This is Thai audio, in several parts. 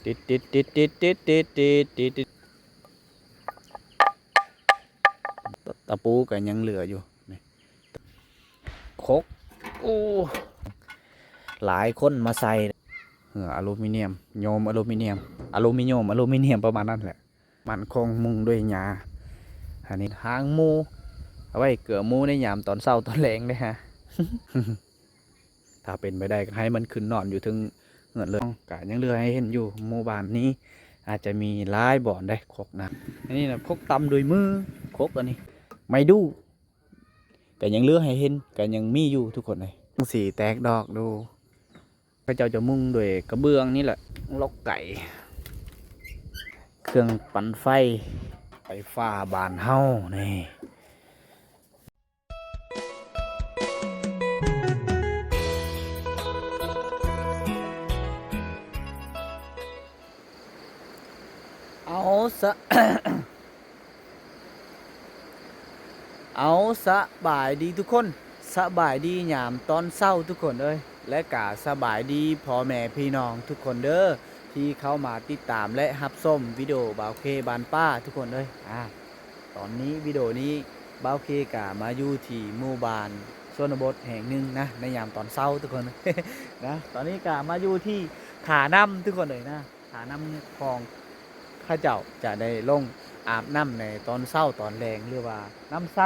ติดติดติดติดติดติดติดติดติดตะปูก็ยังเหลืออยู่นี่คกโอ้หลายคนมาใส่อลูมิเนียมโยมอลูมิเนียมอลูมิเนียมอลูมิเนียมประมาณนั้นแหละมันคงมุงด้วยหญ้าอันนี้หางหมูเอาไว้เกลือหมูในยามตอนเช้าตอนแลงได้ฮะ ถ้าเป็นไปได้ก็ให้มันขึ้นนอนอยู่ถึงเงินเลยกะยังเหลือให้เห็นอยู่หมู่บ้านนี้อาจจะมีหลายบ่อนได้ครกนะอันนี้นะครกตำโดยมือครกอันนี้ไม่ดูแต่ยังเหลือให้เห็นก็ยังมีอยู่ทุกคนเลยสีแตกดอกดูพระเจ้าจะมุ่งด้วยกระเบื้องนี่แหละลกไก่เครื่องปั่นไฟไปฟ้าบานเฮานี่เอาสะ เอาสบายดีทุกคนสบายดียามตอนเศร้าทุกคนเลยและกาสบายดีพ่อแม่พี่น้องทุกคนเด้อที่เข้ามาติดตามและรับชมวิดีโอบ่าวเคบานป้าทุกคนเลยตอนนี้วิดีโอนี้บ่าวเคกามาอยู่ที่หมู่บ้านชนบทแห่งหนึ่งนะในยามตอนเศร้าทุกคน นะตอนนี้กามาอยู่ที่ขาน้ำทุกคนเลยนะขาน้ำคลองข้าเจ้าจะได้ลงอาบน้ำในตอนเศร้าตอนแรงหรือว่าน้ำใส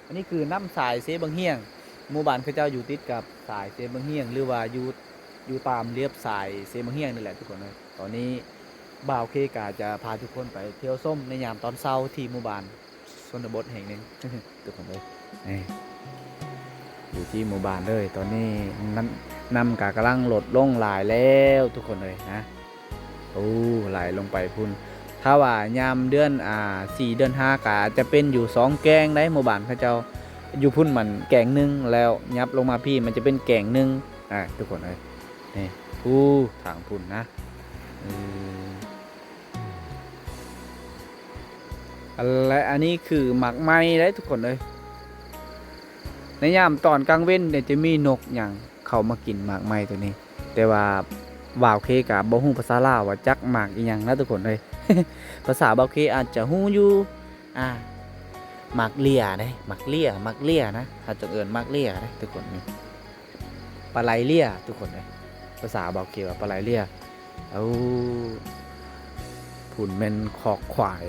อันนี้คือน้ำสายเซบังเฮียงหมู่บ้านข้าเจ้าอยู่ติดกับสายเซบังเฮียงหรือว่าอยู่ตามเรียบสายเซบังเฮียงนี่แหละทุกคนเลยตอนนี้บ่าวเคกาจะพาทุกคนไปเที่ยวส้มในยามตอนเช้าที่หมู่บ้านชนบทแห่งหนึ่ง ทุกคนเลยอยู่ที่หมู่บ้านเลยตอนนี้น้ำกากำลังลดลงหลายแล้วทุกคนเลยนะโอ้ไหลลงไปพุ่นถ้าว่ายามเดือน4 เดือน 5กาจะเป็นอยู่2แกงได้หมู่บ้านเขาเจ้าอยู่พุ่นมันแกงหนึ่งแล้วยับลงมาพี่มันจะเป็นแกงหนึ่งทุกคนเลยนี่ผู้ทางพุ่นนะและอันนี้คือหมักไม้ได้ทุกคนเลยในยามตอนกลางเว้นเนี่ยจะมีนกอย่างเขามากินหมากไม้ตัวนี้แต่ว่าบ่าวเคกับบ่ฮู้ภาษาลาวว่าจักหมากอีหยังนะทุกคนเลย ภาษาบ่าวเคอาจจะฮู้อยู่หมากเลี่ยนะหมากเลี่ยนะถ้าจะเอิ้นหมากเลี่ยนะทุกคนนี่ปลาไหลเลี่ยทุกคนเลยภาษาบ่าวเคว่าปลาไหลเลี่ยเอาผุ่นเป็นคอกควาย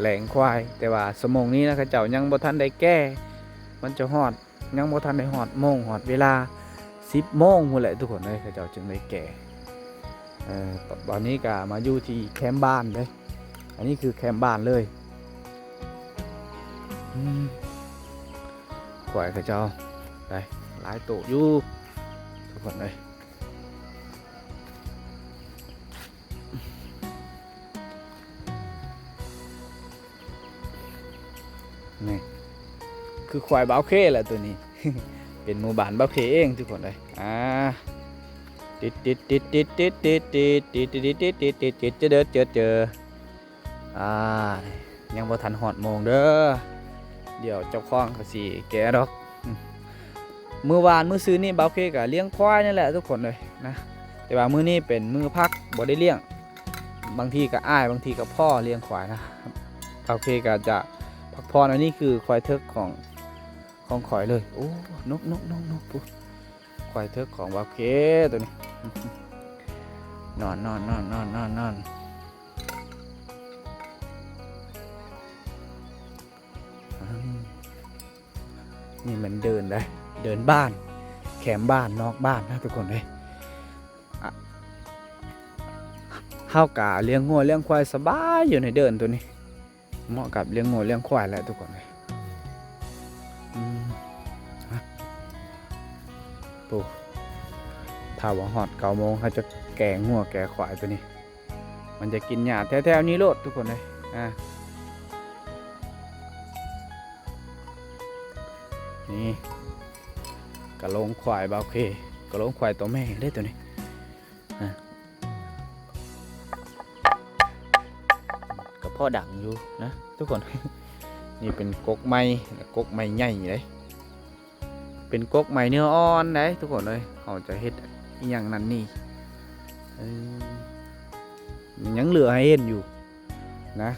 แหลงควายแต่ว่าสมองนี้นะเขาเจ้ายังบ่ทันได้แก้มันจะฮอดยังบ่ทันได้ฮอดโมงฮอดเวลา10 โมงหมดแหละทุกคนเลยเขาเจ้าจึงได้แก่ตอนนี้ก็มาอยู่ที่แคมป์บ้านเลยอันนี้คือแคมป์บ้านเลยควายเขาเจ้าได้หลายตัวอยู่ทุกคนเลยนี่คือควายบ้าเคแหละตัวนี้ เป็นหมู่บ้านบ้าเคเองทุกคนเลยติดเจอยังบ่ทันหอดโมงเด้อเดี๋ยวเจ้าของก็สิแกะดอกมื้อวานมื้อซื้อนี่บ้าเคก็เลี้ยงควายนี่แหละทุกคนเลยนะแต่ว่ามื้อนี้เป็นมื้อพักบ่ได้เลี้ยงบางทีก็อ้ายบางทีก็พ่อเลี้ยงควายนะครับบ้าเคก็จะพักผ่อนอันนี้คือควายเทิกของข่อยเลยโอ้นกปุ๊บควายเทิกของบ้าเคตัวนี้นอนนี่มันเดินได้เดินบ้านแคมบ้านนอกบ้านนะทุกคนเลยข้าวกาเลี้ยงงัวเลี้ยงควายสบายอยู่ในเดินตัวนี้เหมาะกับเลี้ยงงัวเลี้ยงควายแหละทุกคนเลยปุ๊บถ้าว่าหอด9 โมงเขาจะแก่งัวแก่ควายตัวนี้มันจะกินหญ้าแถวๆนี้โลดทุกคนเลยนี่กระโหลงควายบ่าวเคกระโหลงควายตัวแม่ได้ตัวนี้กับพ่อดังอยู่นะทุกคน นี่เป็นกกไม้ใหญ่เลยเป็นกกไม้เนื้ออ่อนได้ทุกคนเลยเขาจะเฮ็ด อีหยังนั่นนี่เออยังเหลือให้เห็นอยู่นะ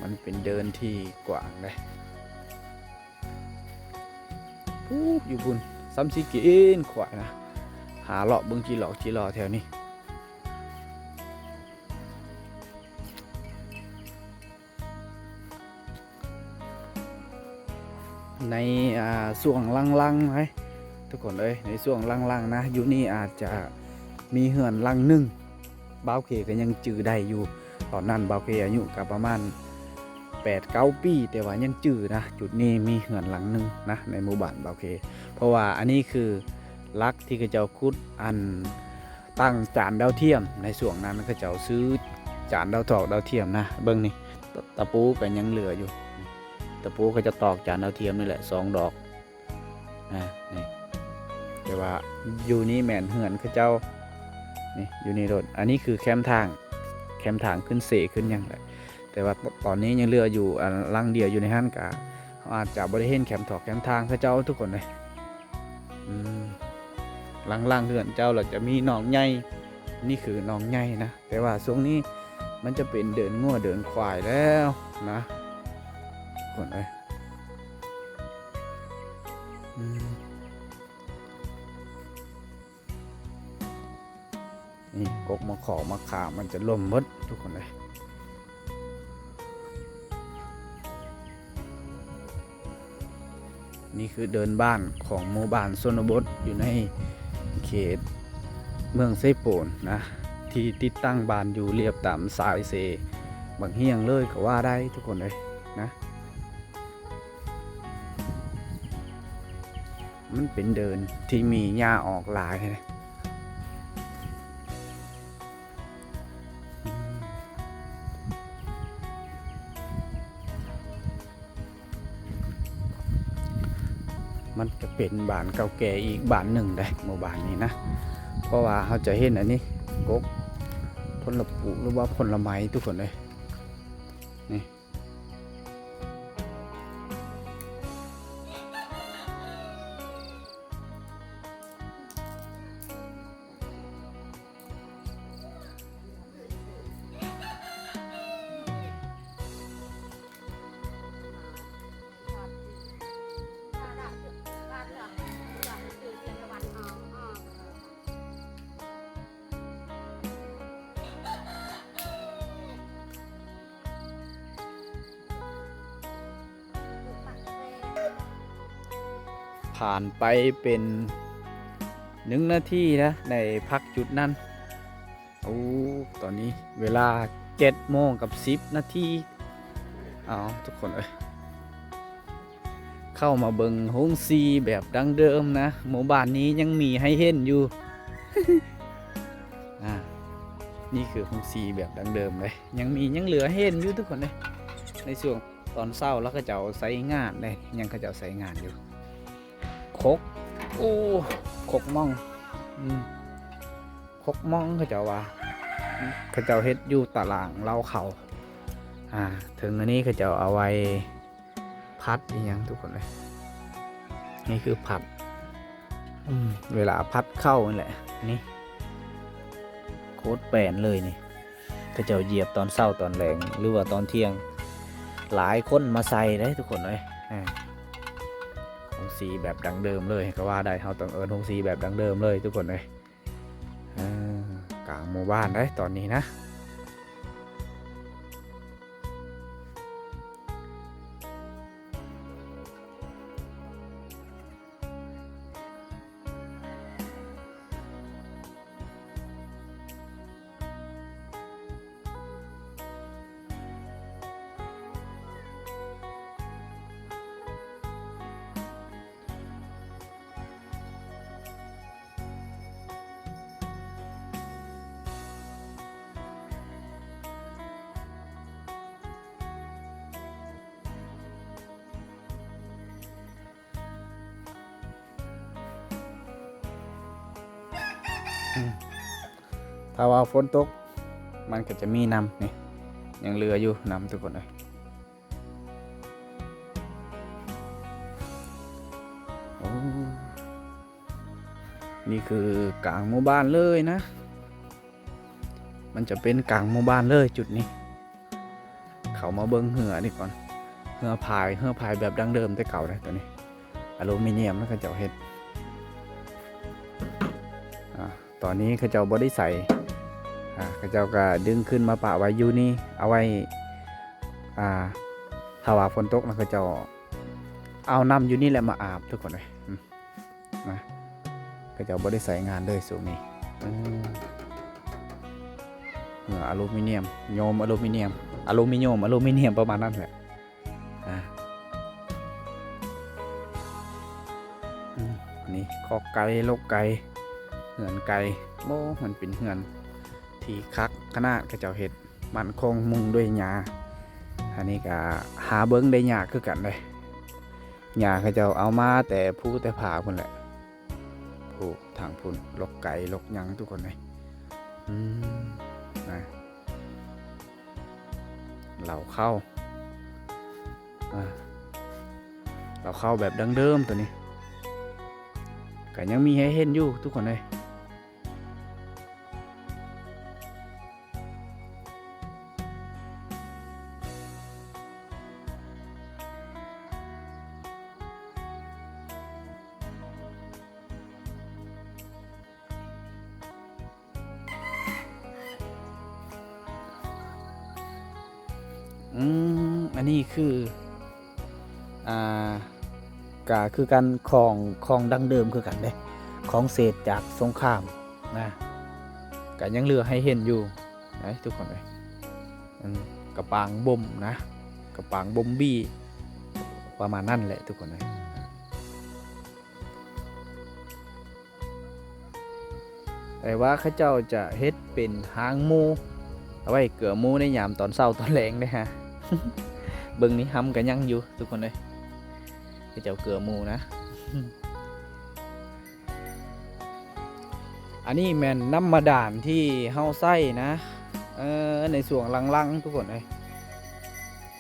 มันเป็นเดินที่กว้างเลยพูดอยู่บุญซ้ำซีกินขวายนะหาเลาะเบิ่งจีหลอกจีหลอแถวนี้ในส่วงลังๆไหมทุกคนเอ้ยในส่วงลังๆนะอยู่นี่อาจจะมีเหือนลังหนึ่งบ่าวเคก็ยังจื้อได้อยู่ตอนนั้นบ่าวเคอายุกับประมาณ8-9 ปีแต่ว่ายังจื้อนะจุดนี้มีเหือนหลังหนึ่งนะในหมู่บ้านบ่าวเคเพราะว่าอันนี้คือลักที่เขาเจ้าขุดอันตั้งจานดาวเทียมในส่วงนั้นเขาเจ้าซื้อจานดาวเทียมนะเบิ่งนี่ตะปูก็ยังเหลืออยู่ตะปูเขาจะตอกจานดาวเทียมนี่แหละ2 ดอกนี่แต่ว่าอยู่นี่แม่นเหือนเขาเจ้านี่อยู่ในรถอันนี้คือแคมทางขึ้นเสขึ้นยังไงแต่ว่าตอนนี้ยังเหลืออยู่ลังเดียวอยู่ในห้างกาอาจจะบริเห็นแคมทางเขาเจ้าทุกคนเลยลังเหือนเจ้าเราจะมีหนองใหญ่นี่คือหนองใหญ่นะแต่ว่าช่วงนี้มันจะเป็นเดินงัวเดินควายแล้วนะคนเลยนี่กกมาขอมาขามันจะล่มมดทุกคนเลยนี่คือเดินบ้านของหมู่บ้านชนบทอยู่ในเขตเมืองไซโปนนะที่ติดตั้งบ้านอยู่เรียบตามสายเซบางเฮียงเลยก็ว่าได้ทุกคนเลยนะมันเป็นเดินที่มีหญ้าออกหลายนะมันจะเป็นบ้านเก่าแก่อีกบ้านหนึ่งได้หมู่บ้านนี้นะเพราะว่าเขาจะเห็นอันนี้กกผลปลูกหรือว่าผลไม้ทุกคนเลยนี่ผ่านไปเป็น1 นาทีนะในพักจุดนั้นโอ้ตอนนี้เวลา7:10 นาทีทุกคนเอ้ยเข้ามาเบิงโฮงซีแบบดังเดิมนะหมู่บ้านนี้ยังมีให้เห็นอยู่ นี่คือโฮงซีแบบดังเดิมเลยยังเหลือเห็นอยู่ทุกคนเลยในช่วงตอนเช้าแล้วก็จะใส่งานเลยยังก็จะใส่งานอยู่คกคกม่องคกม่องเขาเจ้าว่าเขาเจ้าเฮ็ดอยู่ตารางเล่าเขาถึงอันนี้เขาเจ้าเอาไว้พัดอีกอย่างทุกคนเลยนี่คือพัดเวลาพัดเข้านี่แหละนี่โคตรแปลนเลยนี่เขาเจ้าเหยียบตอนเช้าตอนแรงหรือว่าตอนเที่ยงหลายคนมาใส่ได้ทุกคนเลยโฮงซีแบบดังเดิมเลยก็ว่าได้เขาต้องโฮงซีแบบดังเดิมเลยทุกคนเลยกลางหมู่บ้านได้ตอนนี้นะถ้าว่าฝนตกมันก็จะมีน้ำนี่ยังเหลืออยู่น้ำทุกคนเลย นี่คือกลางหมู่บ้านเลยนะมันจะเป็นกลางหมู่บ้านเลยจุดนี้เขามาเบิ้งเหือนี่ก่อนเหือพายแบบดั้งเดิมแต่เก่าเลยตัวนี้อลูมิเนียมแล้วก็เจ้าเฮ็ดตอนนี้เขาเจ้าบ่ได้ใส่เขาเจ้าก็ดึงขึ้นมาปะไว้อยู่นี่เอาไว้ถ้าว่าฝนตกนะเขาเจ้าเอาน้ำอยู่นี่แหละมาอาบทุกคนเลยนะเขาเจ้าบ่ได้ใส่งานเลยสูงนี้เหงื่ออลูมิเนียมโยมอลูมิเนียมประมาณนั้นแหละนี่คอกไก่ลกไก่เหือนไก่โม่มันเป็นเหือนที่คักขนาดกระเจ้าเห็ดมันคงมุงด้วยหญ้าอันนี้ก็หาเบิ้งได้ยากคือกันเลยหญ้ากระเจ้าเอามาแต่ผู้แต่ผ่าคนแหละผู้ทางพุ่นลกไก่ลกหยังทุกคนเลยนะเราเข้าแบบดั้งเดิมตัวนี้ก็ยังมีให้เห็นอยู่ทุกคนเลยอันนี้คือก็คือการของดั้งเดิมคือกันเด้ของเศษจากสงครามนะก็ยังเหลือให้เห็นอยู่นะทุกคนเลยกระปางบ่มนะกระปางบ่มบี้ประมาณนั่นแหละทุกคนเลยแต่ว่าเขาเจ้าจะเฮ็ดเป็นหางหมูเอาไว้เกลือหมูในยามตอนเช้าตอนแลงนะฮะ เบิ่งนี้ห้ำกันยังอยู่ทุกคนเลยเขาเจ้าเกลือหมูนะ อันนี้แมนน้ำมาด่านที่เฮาใส่นะในส่วนลังๆทุกคนเลย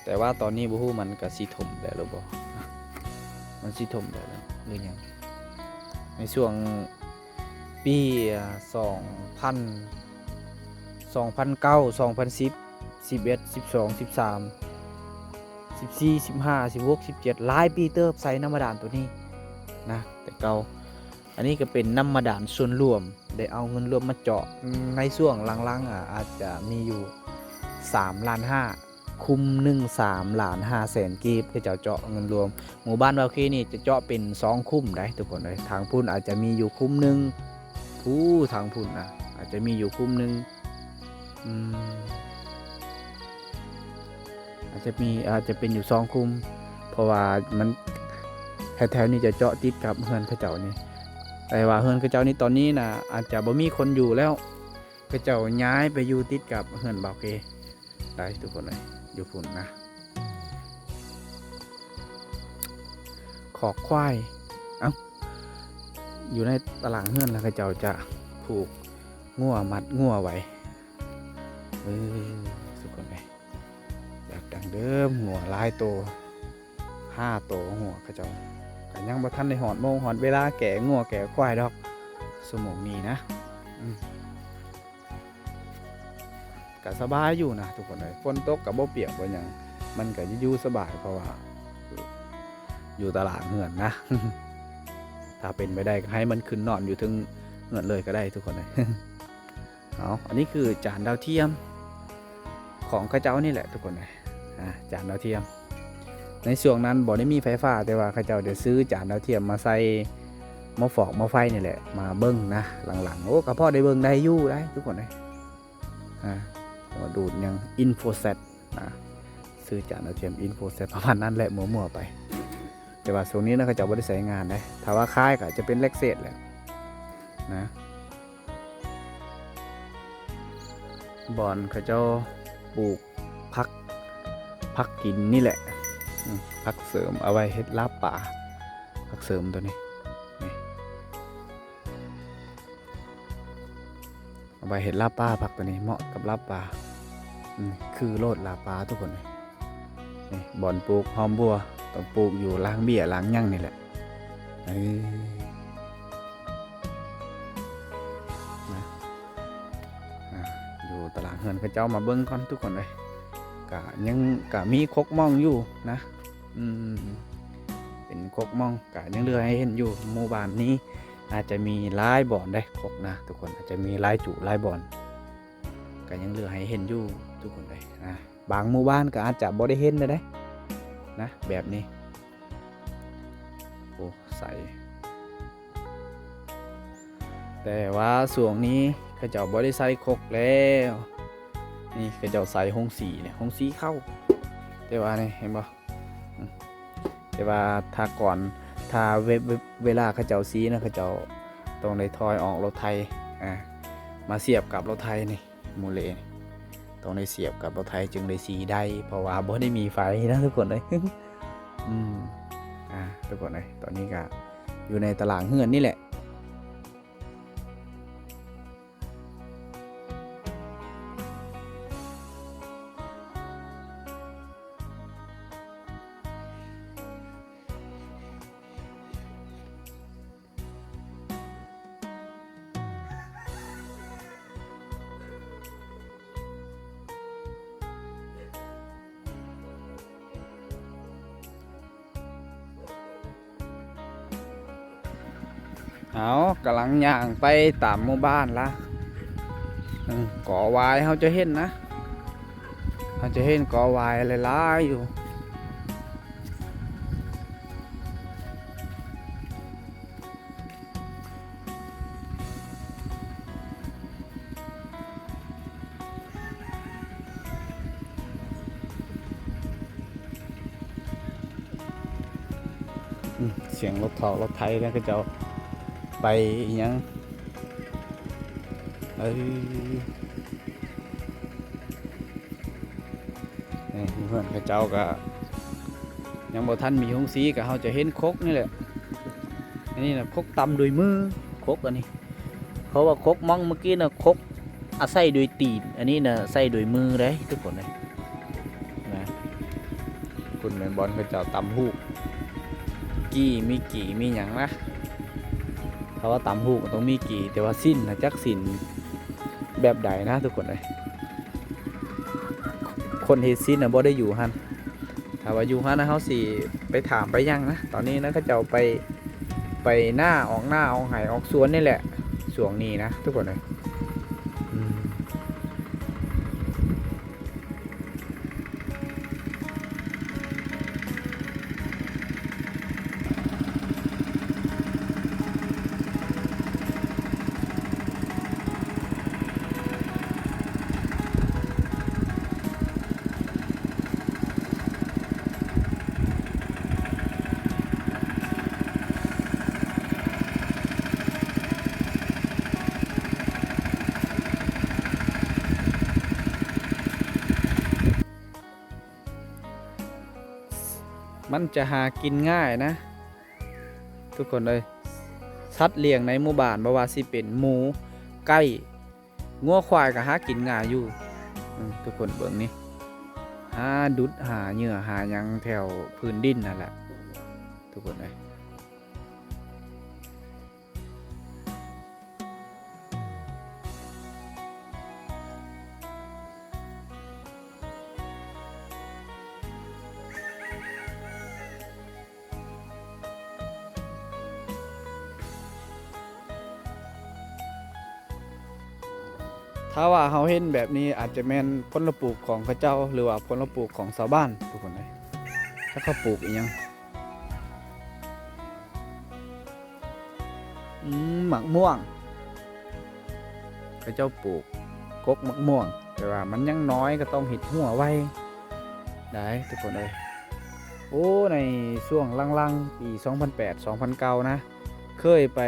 แต่ว่าตอนนี้บูฮู้มันก็สีถมแล้วหรือเปล่ามันสีถมแล้วหรือยังในช่วงปี2009 2010 11 12 13 14 15 16 17หลายปีเติบใส่น้ำมาด่านตัวนี้นะแต่เก่าอันนี้ก็เป็นน้ำมาด่านส่วนรวมได้เอาเงินรวมมาเจาะในช่วงลังๆอาจจะมีอยู่3.5 ล้านคุม3.5 ล้านแสนกีบก็จะเจาะเงินรวมหมู่บ้านบาคีนี่จะเจาะเป็น2คุ้มได้ทุกคนเลยทางพุ่นอาจจะมีอยู่คุ้มหนึ่งทางพุ่นนะอาจจะมีอยู่คุ้มหนึ่งอาจจะเป็นอยู่2คุ้มเพราะว่ามันแถวๆนี้จะเจาะติดกับเฮือนพระเจ้านี่แต่ว่าเฮือนพระเจ้านี่ตอนนี้นะอาจจะบ่มีคนอยู่แล้วพระเจ้าย้ายไปอยู่ติดกับเฮือนบาเคได้ทุกคนเลยอยู่พุ่นนะขอกควายอยู่ในตารางเฮือนแล้วพระเจ้าจะผูกงัวมัดงัวไว้ทุกคนเลยแบบดังเดิมหัวลายโต5 โตหัวพระเจ้าก็ยังบ่ทันได้หอดโมงหอดเวลาแก่งัวแก่ควายดอกสมองนี้นะก็สบายอยู่นะทุกคนเลยฝนตกกับบ่เปียกบ่หยังมันก็อยู่สบายเพราะว่าอยู่ตลาดเหือนนะ ถ้าเป็นไปได้ก็ให้มันขึ้นนอนอยู่ถึงเหือนเลยก็ได้ทุกคนเลย อันนี้คือจานดาวเทียมของข้าเจ้านี่แหละทุกคนเลยจานดาวเทียมในช่วงนั้นบ่ได้มีไฟฟ้าแต่ว่าข้าเจ้าเดี๋ยวซื้อจานดาวเทียมมาใส่หม้อฟอกหม้อไฟนี่แหละมาเบิ้งนะหลังๆโอ้กระเพาะได้เบิ้งได้อยู่ได้ทุกคนเลยดูดยังอินโฟเซตซื้อจานดาวเทียมอินโฟเซตประมาณนั้นแหละมั่วๆไปแต่ว่าช่วงนี้นะเขาจะไม่ได้ใช้งานได้ถ้าว่าค่ายก็จะเป็นเล็กเศษแหละนะบอนเขาจะปลูกพักกินนี่แหละพักเสริมเอาไว้เฮ็ดลาบป่าพักเสริมตัวนี้เอาไว้เฮ็ดลาบป่าพักตัวนี้เหมาะกับลาบป่าคือโลดลาบป่าทุกคนเลยนี่บอนปลูกหอมบัวต้องปลูกอยู่ล้างเบี้ยล้างยั่งนี่แหละ เออนะอยู่ตลาดเฮือนเขาเจ้ามาเบิ่งก่อนทุกคนเลยกะยังกะมีคกม่องอยู่นะอืมเป็นคกม่องกะยังเหลือให้เห็นอยู่หมู่บ้านนี้อาจจะมีหลายบ่อนได้คกนะทุกคนอาจจะมีหลายจุหลายบ่อนก็ยังเหลือให้เห็นอยู่ทุกคนเลยบางหมู่บ้านก็อาจจะบ่ได้เห็นเลยได้นะแบบนี้โอ้ใสแต่ว่าส่วงนี้เขาเจ้าบ่ได้ใส่คกแล้วนี่เขาเจ้าใส่หงสีเนี่ยหงสีเข้าแต่ว่านี่เห็นบ่แต่ว่าถ้าก่อนถ้าเวลาเขาเจ้าสีนะเขาเจ้าต้องได้ทอยออกรถไทยมาเสียบกับรถไทยนี่มูเลนี่ต้องได้เสียบกับรถไทยจึงได้สีได้เพราะว่าบ่ได้มีไฟนะทุกคนเลย ทุกคนเลยตอนนี้ก็อยู่ในตลาดเฮือนนี่แหละเอากำลังย่างไปตามหมู่บ้านละก่อวายเขาจะเห็นนะเขาจะเห็นก่อวายหลายๆอยู่เสียงรถถอกรถไถแล้วก็จะไปยังนี่เพื่อนเขาเจ้าก็ยังบ่ทันมีหงสีก็เขาจะเห็นคกนี่แหละอันนี้นะคกตำโดยมือคกอันนี้เพราะว่าคกมองเมื่อกี้นะคกใส่โดยตีนอันนี้นะใส่โดยมือได้ทุกคนเลยนะคุณแมนบอลเขาเจ้าตำหูกกี่มีหยังนะเพราะว่าตำหูกต้องมีกี่แต่ว่าสิ้นนะจักสิ้นแบบใดนะทุกคนเลยคนเฮดสิ้นนะบ่ได้อยู่ฮันถ้าว่าอยู่ฮันนะเขาสิไปถามไปยังนะตอนนี้นะเขาจะไปหน้าออกไหออกสวนนี่แหละสวงนี้นะทุกคนเลยมันจะหากินง่ายนะทุกคนเลยสัตว์เลี้ยงในหมู่บ้านบ่ว่าสิเป็นหมูไก่งัวควายก็หากินง่ายอยู่ทุกคนเบิ่งนี่หาดุดหาเหยื่อหายังแถวพื้นดินนั่นแหละทุกคนเลยถ้าว่าเขาเห็นแบบนี้อาจจะแม่นผลปลูกของเขาเจ้าหรือว่าผลปลูกของชาวบ้านทุกคนเลยถ้าเขาปลูกอีกยังหมักม่วงเขาเจ้าปลูกกกหมักม่วงแต่ว่ามันยังน้อยก็ต้องหิดหัวไว้ได้ทุกคนเลยโอ้ในช่วงลังๆปี2008 2009นะเคยไป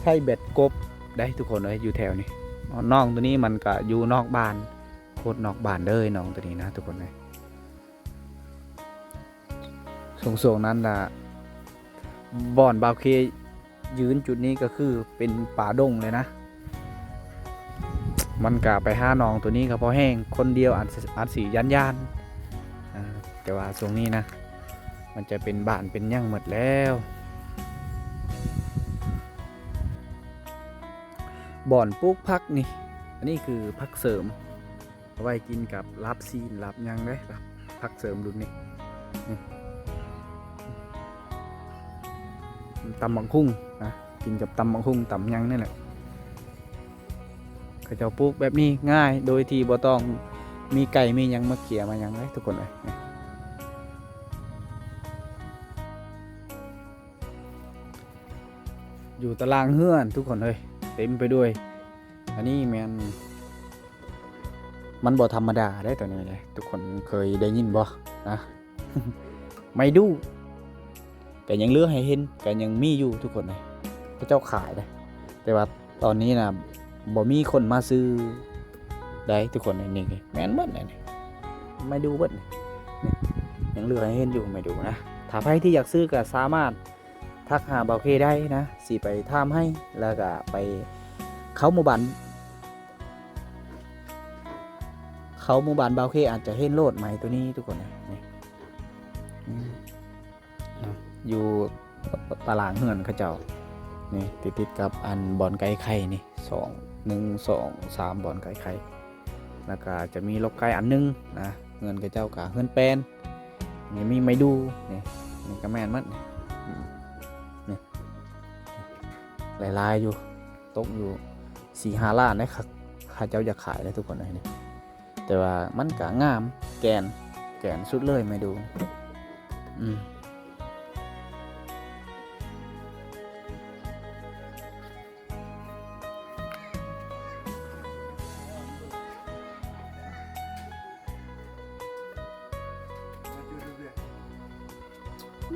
ใช้เบ็ดกบได้ทุกคนเลยอยู่แถวนี้น้องตัวนี้มันก็อยู่นอกบ้านโคตรนอกบ้านเลยน้องตัวนี้นะทุกคนเลยส่งนั้นล่ะบ่อนบาวเคยืนจุดนี้ก็คือเป็นป่าดงเลยนะมันกะไปห้าน้องตัวนี้ก็พอแห้งคนเดียวอัดสีย่านแต่ว่าช่วงนี้นะ มันจะเป็นบ้านเป็นหยังหมดแล้วบ่อนปลูกผักนี่อันนี้คือผักเสริมเอาไว้กินกับลาบซีนลาบหยังได้ครับผักเสริมรุ่นนี้ตำบักหุ่งนะกินกับตำบักหุ่งตำหยังนี่แหละเขาจะปลูกแบบนี้ง่ายโดยที่บ่ต้องมีไก่มีหยังมาเขี่ยมาหยังเลยทุกคนเลยอยู่ตารางเฮือนทุกคนเลยเต็มไปด้วยอันนี้มันบ่ธรรมดาได้ตัวนี้เลยทุกคนเคยได้ยินบ่นะ ไม่ดูก็ยังเลือกให้เห็นก็ยังมีอยู่ทุกคนเลยพระเจ้าขายได้แต่ว่าตอนนี้นะบ่มีคนมาซื้อได้ทุกคนนี่แม่นเบิดนี่ไม่ดูเบิดนี่ยังเลือกให้เห็นอยู่ไม่ดูนะถ้าใครที่อยากซื้อก็สามารถทักหาเบาเคได้นะสิไปทำให้แล้วก็ไปเขาหมู่บ้านเบาเคอาจจะเห็นโลดใหม่ตัวนี้ทุกคนนี่อยู่ตารางเฮือนเขาเจ้านี่ติดกับอันบอนไก่ไข่นี่3 บอนไก่ไข่แล้วก็จะมีลกไก่อันนึงนะเงินเขาเจ้ากับเฮือนแปนนี่มีไม่ดูนี่ก็แม่นมัดนี่หลายอยู่ตกอยู่ 4-5 ล้านนะครับข้าเจ้าอยากขายเลยทุกคนเลยนี่แต่ว่ามันก็งามแกนสุดเลยไม่ดู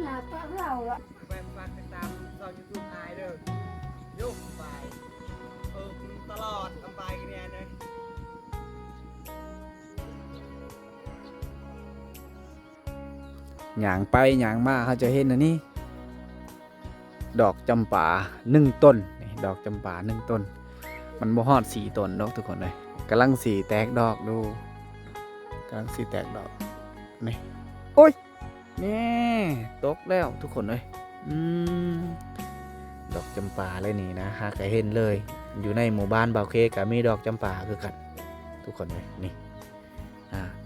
หาปลาเราอะ แฟนฟังติดตามเรายูทูบไอเด้อยุกไปตลอดกำไปกันเนี่ยเลยหยางไปหยางมาเขาจะเห็นอันนี้ดอกจำปา1 ต้นดอกจำปา1 ต้นมันบ่ฮอด4 ต้นดอกทุกคนเลยกำลังสีแตกดอกดูกำลังสีแตกดอกนี่โอ้ยนี่ตกแล้วทุกคนเลยดอกจำปาเลยนี่นะหากเห็นเลยอยู่ในหมู่บ้านเบาเคก็มีดอกจำปาคือกันทุกคนเลยนี่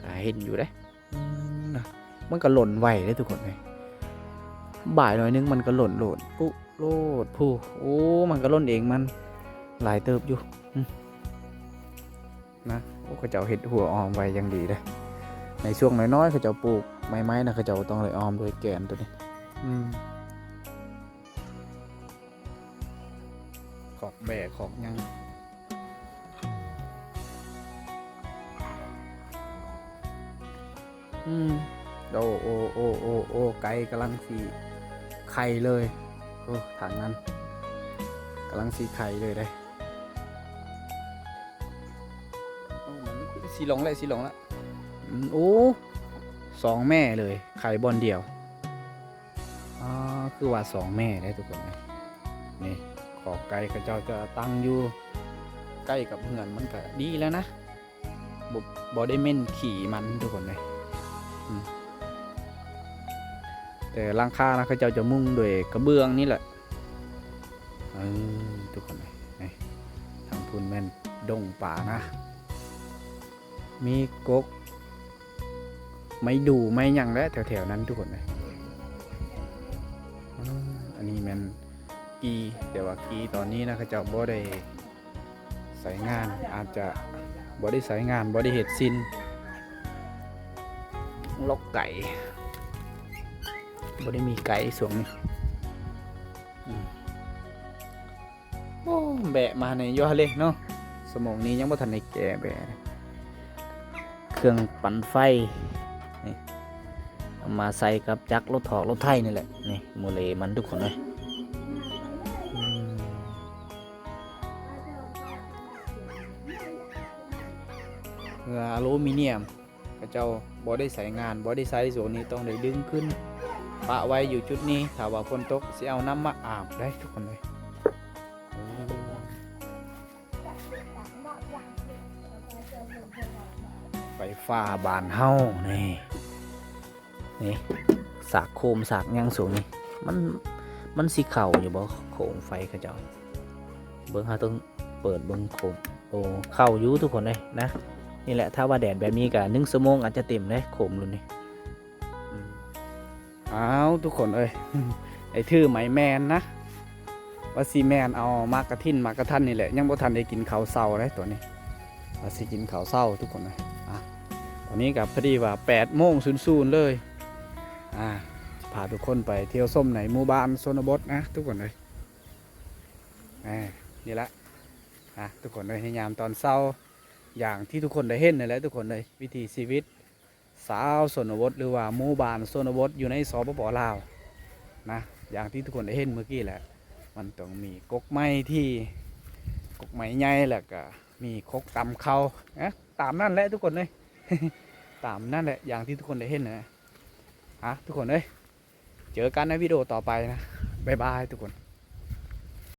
ก็เห็นอยู่ได้นะมันก็หล่นไวเลยทุกคนเลยบ่ายหน่อยนึงมันก็หล่นปุ๊โลดผู้โอ้มันก็หล่นเองมันหลายเติบอยู่นะโอ้เขาเจ้าเห็ดหัวออมไว้ยังดีเลยในช่วงน้อยๆเขาเจ้าปลูกไม้นะเขาเจ้าต้องเลยออมโดยแกนตัวนี้ขอกแบกขอกยังโอ้ไก่กำลังสีไข่เลยโอ้ทางนั้นกำลังสีไข่เลยได้สีหลงแล้วโอ้2 แม่เลยไข่บอลเดียวคือว่า2 แม่ได้ทุกคนนี่ขอบไก่กระเจ้าจะตั้งอยู่ใกล้กับเหือนมันก็ดีแล้วนะบอได้เม่นขี่มันทุกคนเลยแต่ร่างคานะเขาเจ้าจะมุ่งด้วยกระเบื้องนี่แหละทุกคนเลยทางทุนแม่นดงป่านะมีกกไม่ดูไม่ยังและแถวๆนั้นทุกคนเลยอันนี้มันกีแต่ว่ากีตอนนี้นะเขาเจ้าบ่ได้ใส่งานอาจจะบ่ได้ใส่งานบ่ได้เห็ดซินลกไก่บ่ได้มีไก่ส่วนนี้โอ้แบะมาในย่อเล็กเนาะสมองนี้ยังบ่ทันได้แก่แบะเครื่องปั่นไฟนี่เอามาใส่กับจักรรถถอกรถไถนี่แหละนี่โมเลมันทุกคนเลยอลูมิเนียมพระเจ้าบ่ได้ใส่งานบ่ได้ใส่ส่วนนี้ต้องได้ดึงขึ้นปะไว้อยู่จุดนี้ถ้าว่าฝนตกสิเอาน้ำมาอาบได้ทุกคนเลยไฟฟ้าบ้านเฮานี่ สากโคมสากหยังสูงนี่มันสิเข่าอยู่บ่โคมไฟเขาเจ้าเบิ่งหาต้องเปิดเบิ่งโคมโอ้เข้าอยู่ทุกคนเลยนะนี่แหละถ้าว่าแดดแบบนี้ก็1 ชั่วโมงอาจจะเต็มเลยโคมรุ่นนี้อ้าวทุกคนเอ้ย ไอ้ทื่อไหมแมนนะว่าซีแมนเอามากระทินมากระทันนี่แหละยังบ่ทันได้กินข้าวเช้าเลยตัวนี้ว่าสิกินข้าวเช้าทุกคนเลยตอนนี้กับพอดีว่า8:00เลยพาทุกคนไปเที่ยวส้มในหมู่บ้านโซนบทนะทุกคนเลยนี่ละทุกคนเลยในยามตอนเช้าอย่างที่ทุกคนได้เห็นนี่แหละทุกคนเลยวิถีชีวิตสาวโซนบทหรือว่าหมู่บ้านโซนบทอยู่ในสปป.ลาวนะอย่างที่ทุกคนได้เห็นเมื่อกี้แหละมันต้องมีกกไม้ที่กกไม้ใหญ่แหละก็มีคกตำเขาตามนั่นแหละทุกคนเลย ตามนั่นแหละอย่างที่ทุกคนได้เห็นนะทุกคนเลยเจอกันในวิดีโอต่อไปนะบ๊ายบายทุกคน